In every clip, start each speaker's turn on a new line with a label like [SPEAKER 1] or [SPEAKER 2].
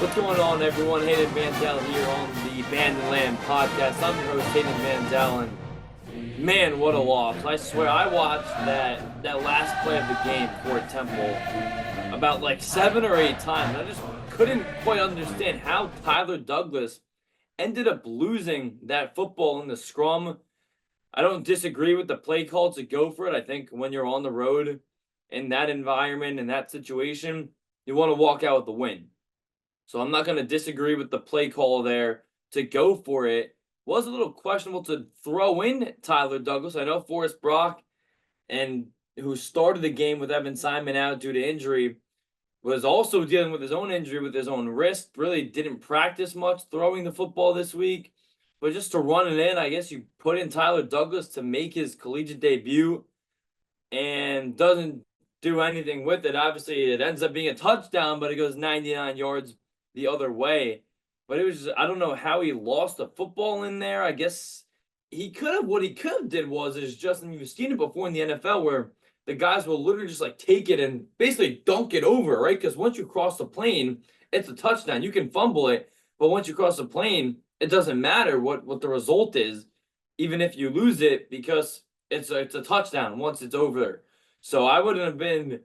[SPEAKER 1] What's going on, everyone? Hayden Mandel here on the Lam Podcast. I'm your host, Hayden Mandel, and man, what a loss. I swear, I watched that last play of the game for Temple about like 7 or 8 times. I just couldn't quite understand how Tyler Douglas ended up losing that football in the scrum. I don't disagree with the play call to go for it. I think when you're on the road in that environment, in that situation, you want to walk out with the win. So I'm not going to disagree with the play call there to go for it. Was a little questionable to throw in Tyler Douglas. I know Forrest Brock, and who started the game with Evan Simon out due to injury, was also dealing with his own injury with his own wrist. Really didn't practice much throwing the football this week. But just to run it in, I guess you put in Tyler Douglas to make his collegiate debut and doesn't do anything with it. Obviously, it ends up being a touchdown, but it goes 99 yards the other way. But it was just, I don't know how he lost the football in there. I guess what he could have did was Justin, you've seen it before in the NFL where the guys will literally just like take it and basically dunk it over, right? Because once you cross the plane, it's a touchdown. You can fumble it, but once you cross the plane, it doesn't matter what the result is, even if you lose it, because it's a touchdown once it's over. So I wouldn't have been,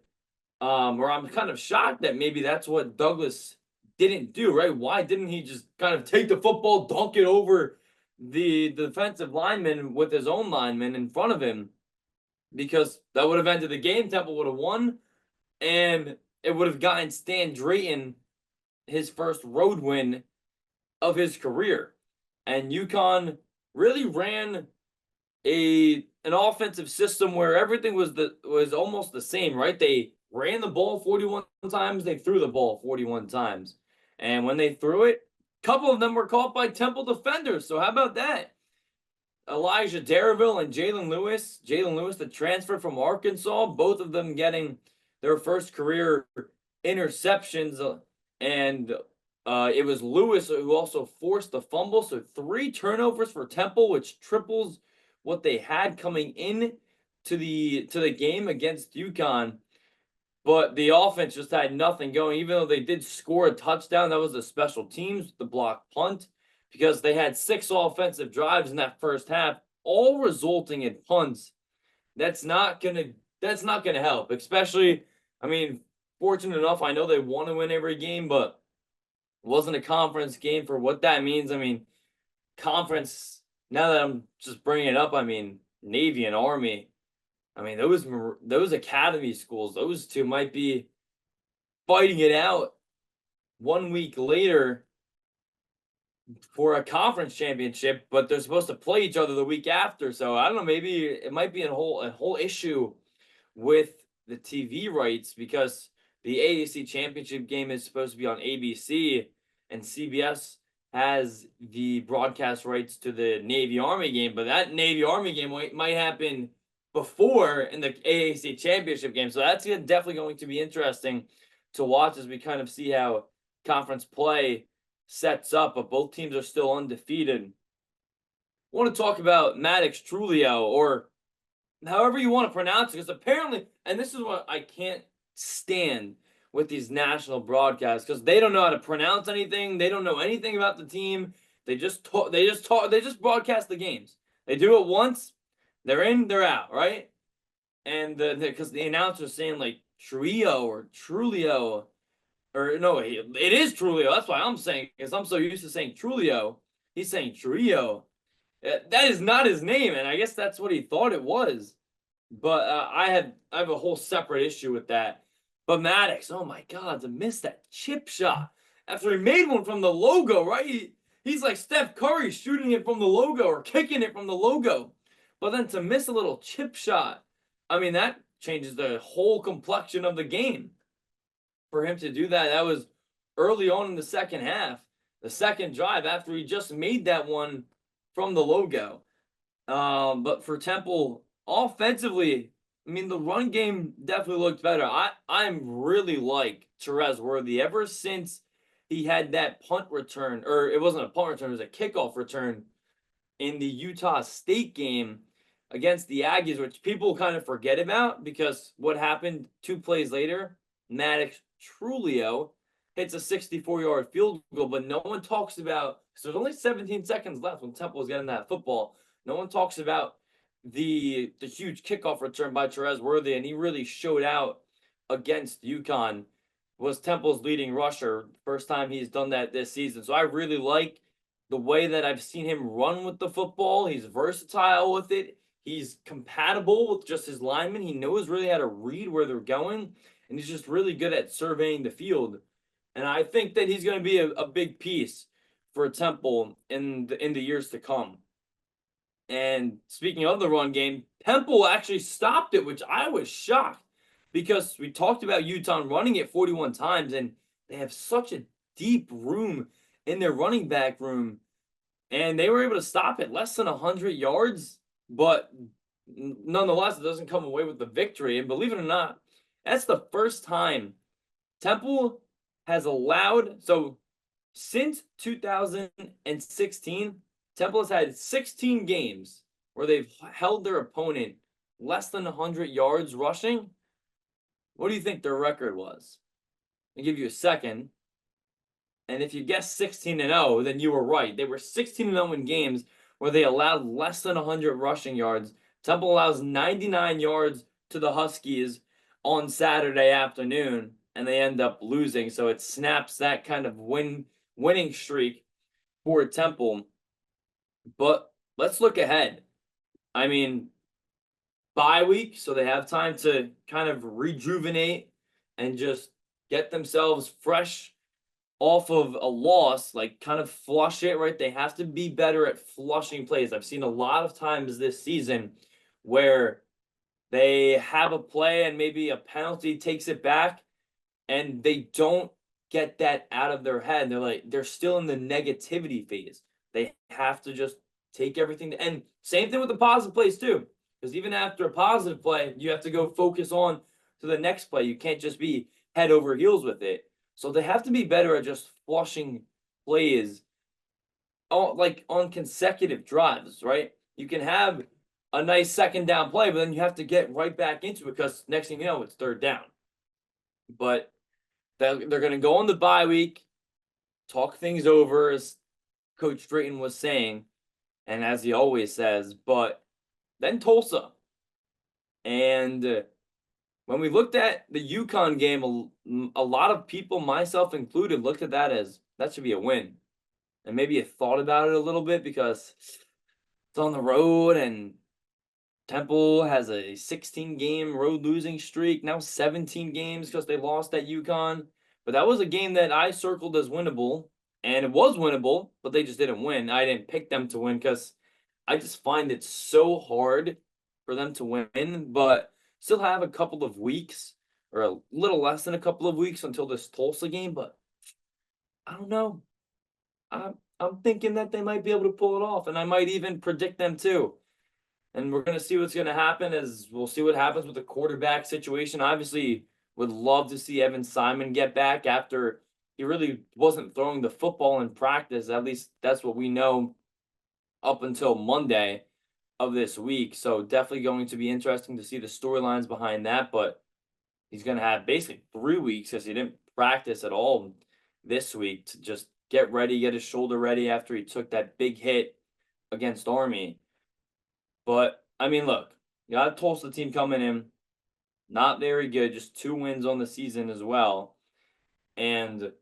[SPEAKER 1] or I'm kind of shocked that maybe that's what Douglas didn't do, right? Why didn't he just kind of take the football, dunk it over the defensive lineman with his own lineman in front of him? Because that would have ended the game. Temple would have won, and it would have gotten Stan Drayton his first road win of his career. And UConn really ran an offensive system where everything was almost the same, right? They ran the ball 41 times, they threw the ball 41 times. And when they threw it, a couple of them were caught by Temple defenders. So how about that? Elijah Darreville and Jalen Lewis. Jalen Lewis, the transfer from Arkansas, both of them getting their first career interceptions. And it was Lewis who also forced the fumble. So 3 turnovers for Temple, which triples what they had coming in to the game against UConn. But the offense just had nothing going. Even though they did score a touchdown, that was the special teams, the block punt, because they had 6 offensive drives in that first half, all resulting in punts. That's not gonna help. Especially, I mean, fortunate enough, I know they want to win every game, but it wasn't a conference game for what that means. I mean, conference. Now that I'm just bringing it up, I mean, Navy and Army. I mean, those academy schools, those two might be fighting it out 1 week later for a conference championship, but they're supposed to play each other the week after. So I don't know, maybe it might be a whole issue with the TV rights, because the AAC championship game is supposed to be on ABC, and CBS has the broadcast rights to the Navy Army game, but that Navy Army game might happen before in the AAC championship game. So that's definitely going to be interesting to watch as we kind of see how conference play sets up, but both teams are still undefeated. I want to talk about Maddox Trulio, or however you want to pronounce it, because apparently, and this is what I can't stand with these national broadcasts, because they don't know how to pronounce anything. They don't know anything about the team. They just broadcast the games. They do it once. They're in, they're out, right? And because the announcer's saying like Trio or Trulio, or no, it is Trulio. That's why I'm saying, because I'm so used to saying Trulio. He's saying Trio. That is not his name, and I guess that's what he thought it was. But I have a whole separate issue with that. But Maddox, oh my God, to miss that chip shot after he made one from the logo, right? He's like Steph Curry shooting it from the logo or kicking it from the logo. But then to miss a little chip shot, I mean, that changes the whole complexion of the game. For him to do that, that was early on in the second half, the second drive after he just made that one from the logo. But for Temple, offensively, I mean, the run game definitely looked better. I'm really like Therese Worthy ever since he had that punt return, or it wasn't a punt return, it was a kickoff return in the Utah State game against the Aggies, which people kind of forget about, because what happened 2 plays later, Maddox Trulio hits a 64-yard field goal, but no one talks about, because there's only 17 seconds left when Temple was getting that football. No one talks about the huge kickoff return by Therese Worthy, and he really showed out against UConn. Was Temple's leading rusher. First time he's done that this season. So I really like the way that I've seen him run with the football. He's versatile with it. He's compatible with just his linemen. He knows really how to read where they're going, and he's just really good at surveying the field. And I think that he's going to be a big piece for Temple in the years to come. And speaking of the run game, Temple actually stopped it, which I was shocked because we talked about Utah running it 41 times, and they have such a deep room in their running back room, and they were able to stop it less than 100 yards, but nonetheless, it doesn't come away with the victory. And believe it or not, that's the first time Temple has allowed, so since 2016, Temple has had 16 games where they've held their opponent less than 100 yards rushing. What do you think their record was? I'll give you a second. And if you guessed 16-0, then you were right. They were 16-0 in games where they allowed less than 100 rushing yards. Temple allows 99 yards to the Huskies on Saturday afternoon, and they end up losing. So it snaps that kind of winning streak for Temple. But let's look ahead. I mean, bye week, so they have time to kind of rejuvenate and just get themselves fresh off of a loss, like kind of flush it, right? They have to be better at flushing plays. I've seen a lot of times this season where they have a play and maybe a penalty takes it back and they don't get that out of their head. They're still in the negativity phase. They have to just take everything. And same thing with the positive plays too. Because even after a positive play, you have to go focus on to the next play. You can't just be head over heels with it. So they have to be better at just flushing plays like on consecutive drives, right? You can have a nice second down play, but then you have to get right back into it because next thing you know, it's third down. But they're going to go on the bye week, talk things over, as Coach Drayton was saying, and as he always says, but then Tulsa. And when we looked at the UConn game, a lot of people, myself included, looked at that as that should be a win. And maybe you thought about it a little bit because it's on the road and Temple has a 16-game road losing streak, now 17 games because they lost at UConn. But that was a game that I circled as winnable, and it was winnable, but they just didn't win. I didn't pick them to win because I just find it so hard for them to win, but still have a couple of weeks or a little less than a couple of weeks until this Tulsa game, but I don't know. I'm thinking that they might be able to pull it off, and I might even predict them too. And we're going to see what's going to happen as we'll see what happens with the quarterback situation. Obviously, would love to see Evan Simon get back after he really wasn't throwing the football in practice. At least that's what we know up until Monday of this week. So definitely going to be interesting to see the storylines behind that. But he's going to have basically 3 weeks because he didn't practice at all this week to just get ready, get his shoulder ready after he took that big hit against Army. But, I mean, look, you got a Tulsa team coming in, not very good, just 2 wins on the season as well. And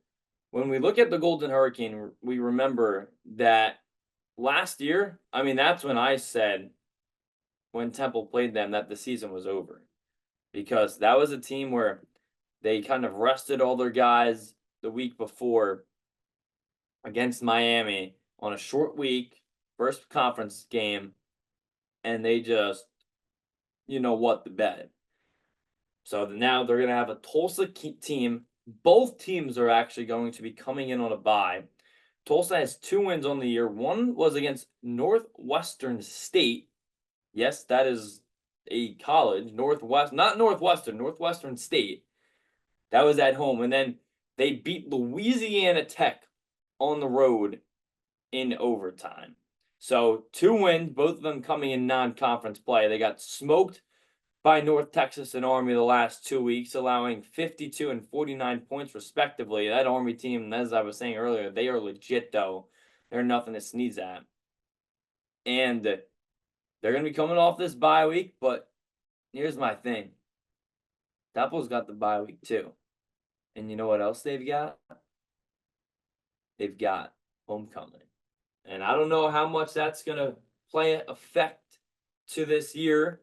[SPEAKER 1] when we look at the Golden Hurricane, we remember that last year, I mean, that's when I said when Temple played them that the season was over. Because that was a team where they kind of rested all their guys the week before against Miami on a short week, first conference game, and they just, the bed. So now they're going to have a Tulsa team. Both teams are actually going to be coming in on a bye. Tulsa has 2 wins on the year. One was against Northwestern State. Yes, that is a college. Northwestern State. That was at home. And then they beat Louisiana Tech on the road in overtime. So 2 wins, both of them coming in non-conference play. They got smoked by North Texas and Army the last 2 weeks, allowing 52 and 49 points respectively. That Army team, as I was saying earlier, they are legit though. They're nothing to sneeze at. And they're going to be coming off this bye week, but here's my thing. Temple's got the bye week too. And you know what else they've got? They've got homecoming. And I don't know how much that's going to play effect to this year,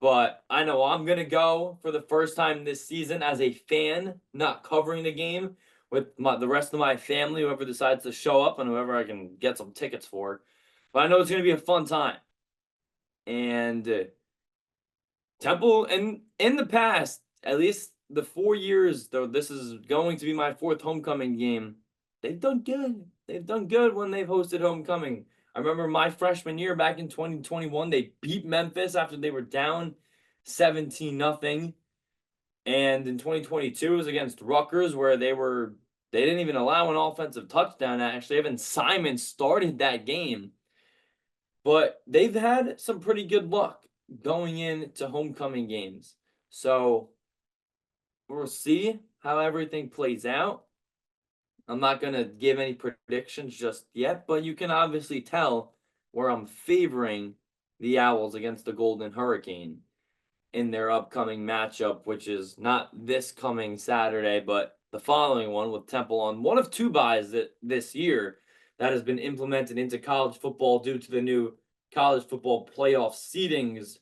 [SPEAKER 1] but I know I'm going to go for the first time this season as a fan, not covering the game with the rest of my family, whoever decides to show up and whoever I can get some tickets for. But I know it's going to be a fun time. And Temple, and in the past, at least the 4 years, though this is going to be my fourth homecoming game, they've done good. They've done good when they've hosted homecoming. I remember my freshman year back in 2021, they beat Memphis after they were down 17-0. And in 2022, it was against Rutgers where they didn't even allow an offensive touchdown, actually. Evan Simon started that game. But they've had some pretty good luck going into homecoming games. So we'll see how everything plays out. I'm not going to give any predictions just yet, but you can obviously tell where I'm favoring the Owls against the Golden Hurricane in their upcoming matchup, which is not this coming Saturday, but the following one with Temple on one of two byes this year that has been implemented into college football due to the new college football playoff seedings.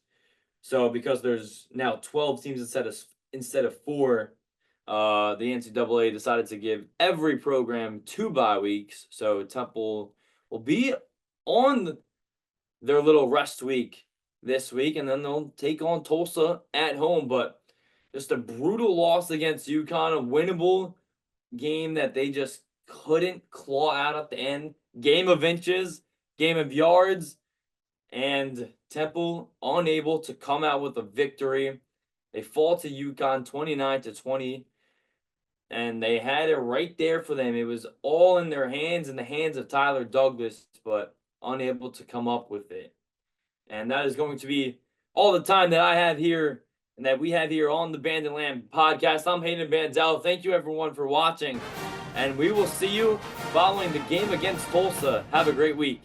[SPEAKER 1] So because there's now 12 teams instead of 4, the NCAA decided to give every program 2 bye weeks. So Temple will be on their little rest week this week, and then they'll take on Tulsa at home. But just a brutal loss against UConn, a winnable game that they just couldn't claw out at the end. Game of inches, game of yards, and Temple unable to come out with a victory. They fall to UConn 29-20. And they had it right there for them. It was all in their hands, in the hands of Tyler Douglas, but unable to come up with it. And that is going to be all the time that I have here and that we have here on the Band and Lamb podcast. I'm Hayden Banzel. Thank you, everyone, for watching. And we will see you following the game against Tulsa. Have a great week.